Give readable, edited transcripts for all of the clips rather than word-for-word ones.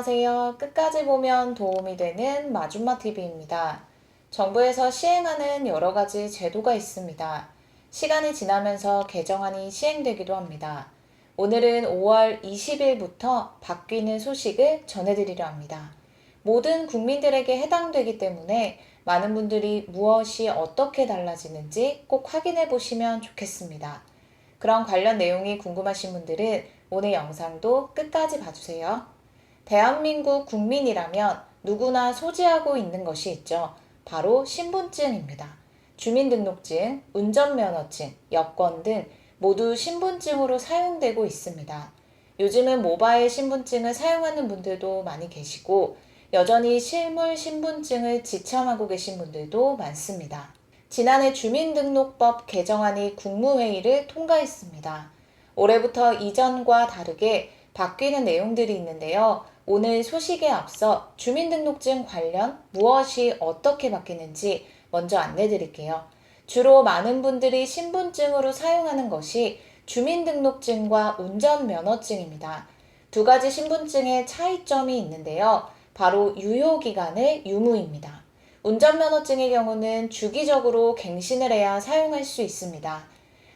안녕하세요. 끝까지 보면 도움이 되는 마줌마TV입니다. 정부에서 시행하는 여러 가지 제도가 있습니다. 시간이 지나면서 개정안이 시행되기도 합니다. 오늘은 5월 20일부터 바뀌는 소식을 전해드리려 합니다. 모든 국민들에게 해당되기 때문에 많은 분들이 무엇이 어떻게 달라지는지 꼭 확인해 보시면 좋겠습니다. 그런 관련 내용이 궁금하신 분들은 오늘 영상도 끝까지 봐주세요. 대한민국 국민이라면 누구나 소지하고 있는 것이 있죠. 바로 신분증입니다. 주민등록증, 운전면허증, 여권 등 모두 신분증으로 사용되고 있습니다. 요즘은 모바일 신분증을 사용하는 분들도 많이 계시고 여전히 실물 신분증을 지참하고 계신 분들도 많습니다. 지난해 주민등록법 개정안이 국무회의를 통과했습니다. 올해부터 이전과 다르게 바뀌는 내용들이 있는데요. 오늘 소식에 앞서 주민등록증 관련 무엇이 어떻게 바뀌는지 먼저 안내드릴게요. 주로 많은 분들이 신분증으로 사용하는 것이 주민등록증과 운전면허증입니다. 두 가지 신분증의 차이점이 있는데요. 바로 유효기간의 유무입니다. 운전면허증의 경우는 주기적으로 갱신을 해야 사용할 수 있습니다.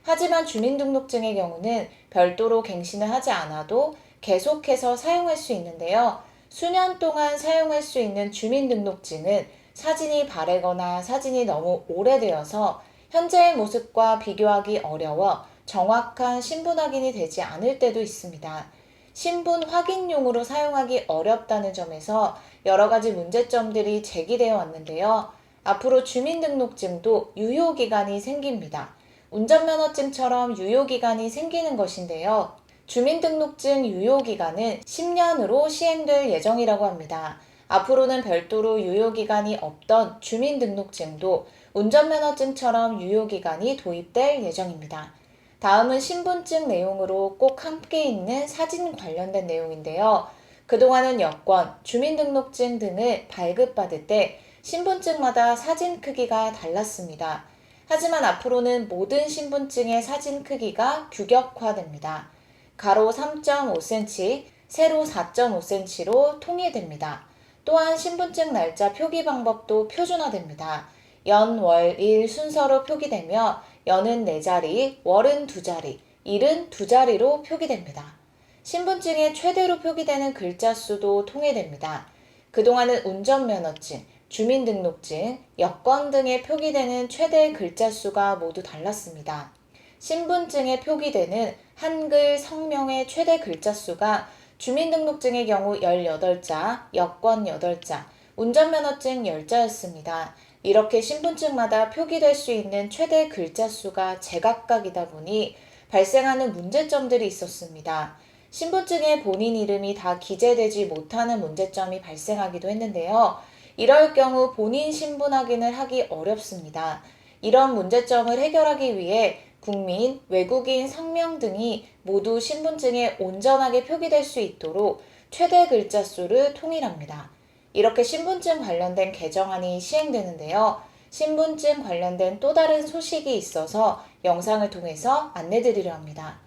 하지만 주민등록증의 경우는 별도로 갱신을 하지 않아도 계속해서 사용할 수 있는데요. 수년 동안 사용할 수 있는 주민등록증은 사진이 바래거나 사진이 너무 오래되어서 현재의 모습과 비교하기 어려워 정확한 신분 확인이 되지 않을 때도 있습니다. 신분 확인용으로 사용하기 어렵다는 점에서 여러 가지 문제점들이 제기되어 왔는데요. 앞으로 주민등록증도 유효기간이 생깁니다. 운전면허증처럼 유효기간이 생기는 것인데요. 주민등록증 유효기간은 10년으로 시행될 예정이라고 합니다. 앞으로는 별도로 유효기간이 없던 주민등록증도 운전면허증처럼 유효기간이 도입될 예정입니다. 다음은 신분증 내용으로 꼭 함께 있는 사진 관련된 내용인데요. 그동안은 여권, 주민등록증 등을 발급받을 때 신분증마다 사진 크기가 달랐습니다. 하지만 앞으로는 모든 신분증의 사진 크기가 규격화됩니다. 가로 3.5cm, 세로 4.5cm로 통일됩니다. 또한 신분증 날짜 표기 방법도 표준화됩니다. 연, 월, 일 순서로 표기되며 연은 4자리, 월은 2자리, 일은 2자리로 표기됩니다. 신분증에 최대로 표기되는 글자 수도 통일됩니다. 그동안은 운전면허증, 주민등록증, 여권 등에 표기되는 최대 글자 수가 모두 달랐습니다. 신분증에 표기되는 한글 성명의 최대 글자 수가 주민등록증의 경우 18자, 여권 8자, 운전면허증 10자였습니다. 이렇게 신분증마다 표기될 수 있는 최대 글자 수가 제각각이다 보니 발생하는 문제점들이 있었습니다. 신분증에 본인 이름이 다 기재되지 못하는 문제점이 발생하기도 했는데요. 이럴 경우 본인 신분 확인을 하기 어렵습니다. 이런 문제점을 해결하기 위해 국민, 외국인 성명 등이 모두 신분증에 온전하게 표기될 수 있도록 최대 글자 수를 통일합니다. 이렇게 신분증 관련된 개정안이 시행되는데요. 신분증 관련된 또 다른 소식이 있어서 영상을 통해서 안내드리려 합니다.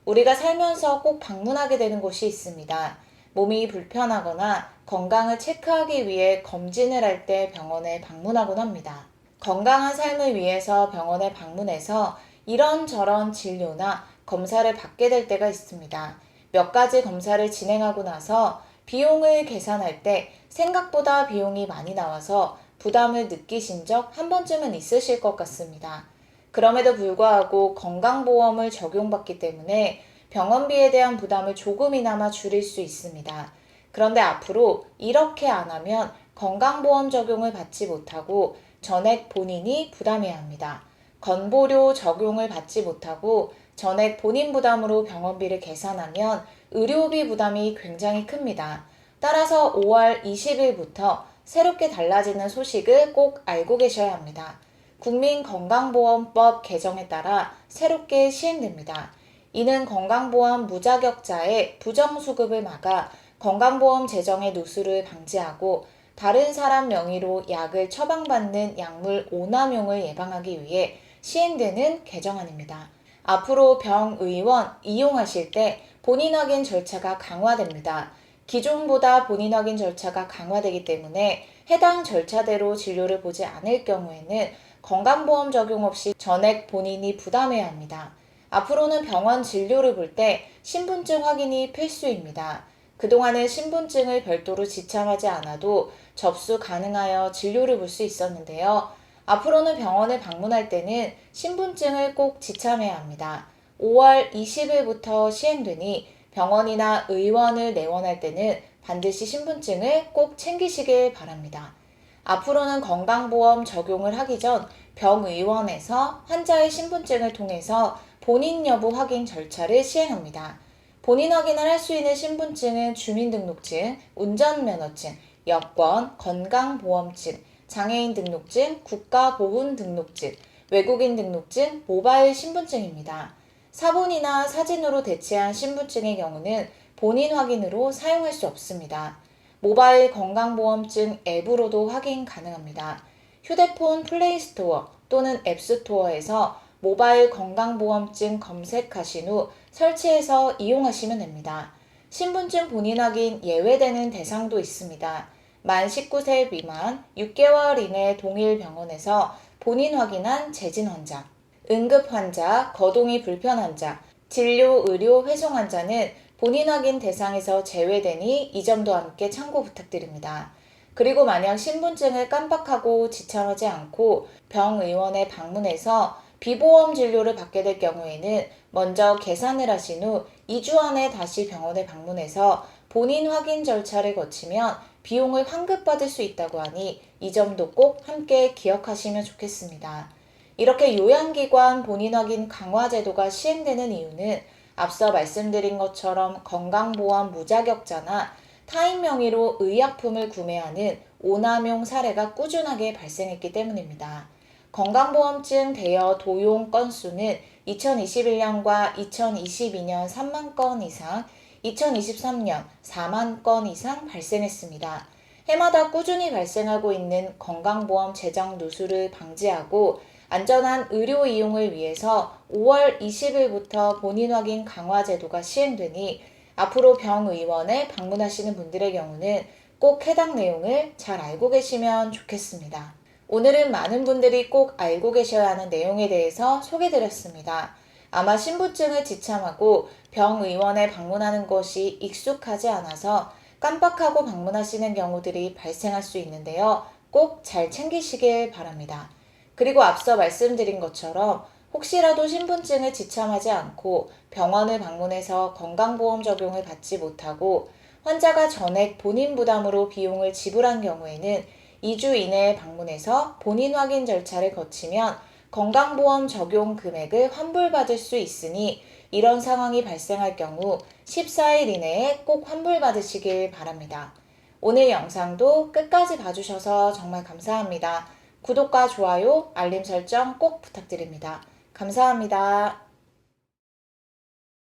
우리가 살면서 꼭 방문하게 되는 곳이 있습니다. 몸이 불편하거나 건강을 체크하기 위해 검진을 할 때 병원에 방문하곤 합니다. 건강한 삶을 위해서 병원에 방문해서 이런저런 진료나 검사를 받게 될 때가 있습니다. 몇 가지 검사를 진행하고 나서 비용을 계산할 때 생각보다 비용이 많이 나와서 부담을 느끼신 적 한 번쯤은 있으실 것 같습니다. 그럼에도 불구하고 건강보험을 적용받기 때문에 병원비에 대한 부담을 조금이나마 줄일 수 있습니다. 그런데 앞으로 이렇게 안 하면 건강보험 적용을 받지 못하고 전액 본인이 부담해야 합니다. 건보료 적용을 받지 못하고 전액 본인 부담으로 병원비를 계산하면 의료비 부담이 굉장히 큽니다. 따라서 5월 20일부터 새롭게 달라지는 소식을 꼭 알고 계셔야 합니다. 국민건강보험법 개정에 따라 새롭게 시행됩니다. 이는 건강보험 무자격자의 부정수급을 막아 건강보험 재정의 누수를 방지하고 다른 사람 명의로 약을 처방받는 약물 오남용을 예방하기 위해 시행되는 개정안입니다. 앞으로 병의원 이용하실 때 본인 확인 절차가 강화됩니다. 기존보다 본인 확인 절차가 강화되기 때문에 해당 절차대로 진료를 보지 않을 경우에는 건강보험 적용 없이 전액 본인이 부담해야 합니다. 앞으로는 병원 진료를 볼 때 신분증 확인이 필수입니다. 그동안은 신분증을 별도로 지참하지 않아도 접수 가능하여 진료를 볼 수 있었는데요. 앞으로는 병원을 방문할 때는 신분증을 꼭 지참해야 합니다. 5월 20일부터 시행되니 병원이나 의원을 내원할 때는 반드시 신분증을 꼭 챙기시길 바랍니다. 앞으로는 건강보험 적용을 하기 전 병의원에서 환자의 신분증을 통해서 본인 여부 확인 절차를 시행합니다. 본인 확인을 할 수 있는 신분증은 주민등록증, 운전면허증, 여권, 건강보험증, 장애인 등록증, 국가보훈 등록증, 외국인 등록증, 모바일 신분증입니다. 사본이나 사진으로 대체한 신분증의 경우는 본인 확인으로 사용할 수 없습니다. 모바일 건강보험증 앱으로도 확인 가능합니다. 휴대폰 플레이스토어 또는 앱스토어에서 모바일 건강보험증 검색하신 후 설치해서 이용하시면 됩니다. 신분증 본인 확인 예외되는 대상도 있습니다. 만 19세 미만 6개월 이내 동일 병원에서 본인 확인한 재진 환자, 응급 환자, 거동이 불편 환자, 진료 의료 회송 환자는 본인 확인 대상에서 제외되니 이 점도 함께 참고 부탁드립니다. 그리고 만약 신분증을 깜빡하고 지참하지 않고 병의원에 방문해서 비보험 진료를 받게 될 경우에는 먼저 계산을 하신 후 2주 안에 다시 병원에 방문해서 본인 확인 절차를 거치면 비용을 환급받을 수 있다고 하니 이 점도 꼭 함께 기억하시면 좋겠습니다. 이렇게 요양기관 본인 확인 강화 제도가 시행되는 이유는 앞서 말씀드린 것처럼 건강보험 무자격자나 타인 명의로 의약품을 구매하는 오남용 사례가 꾸준하게 발생했기 때문입니다. 건강보험증 대여 도용 건수는 2021년과 2022년 3만 건 이상, 2023년 4만 건 이상 발생했습니다. 해마다 꾸준히 발생하고 있는 건강보험 재정 누수를 방지하고 안전한 의료 이용을 위해서 5월 20일부터 본인 확인 강화 제도가 시행되니 앞으로 병의원에 방문하시는 분들의 경우는 꼭 해당 내용을 잘 알고 계시면 좋겠습니다. 오늘은 많은 분들이 꼭 알고 계셔야 하는 내용에 대해서 소개드렸습니다. 아마 신분증을 지참하고 병의원에 방문하는 것이 익숙하지 않아서 깜빡하고 방문하시는 경우들이 발생할 수 있는데요. 꼭 잘 챙기시길 바랍니다. 그리고 앞서 말씀드린 것처럼 혹시라도 신분증을 지참하지 않고 병원을 방문해서 건강보험 적용을 받지 못하고 환자가 전액 본인 부담으로 비용을 지불한 경우에는 2주 이내에 방문해서 본인 확인 절차를 거치면 건강보험 적용 금액을 환불받을 수 있으니 이런 상황이 발생할 경우 14일 이내에 꼭 환불받으시길 바랍니다. 오늘 영상도 끝까지 봐주셔서 정말 감사합니다. 구독과 좋아요, 알림 설정 꼭 부탁드립니다. 감사합니다.